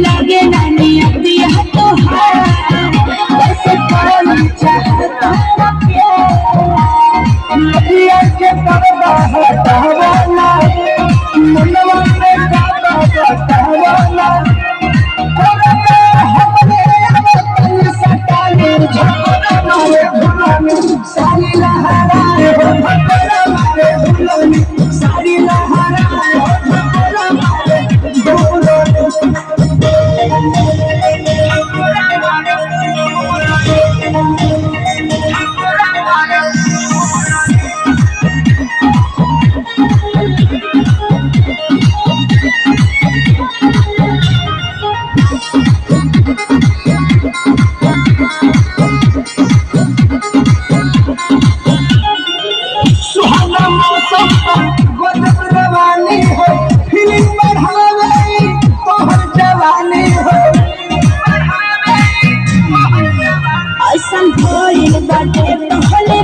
लगे नानी अतिया तो बस कौन चाहता नदिया के पर्दा हटावाना मनवा में गाता बतावाना सारी लहरा सारी लहरा ऐसा भइल बाटे पहले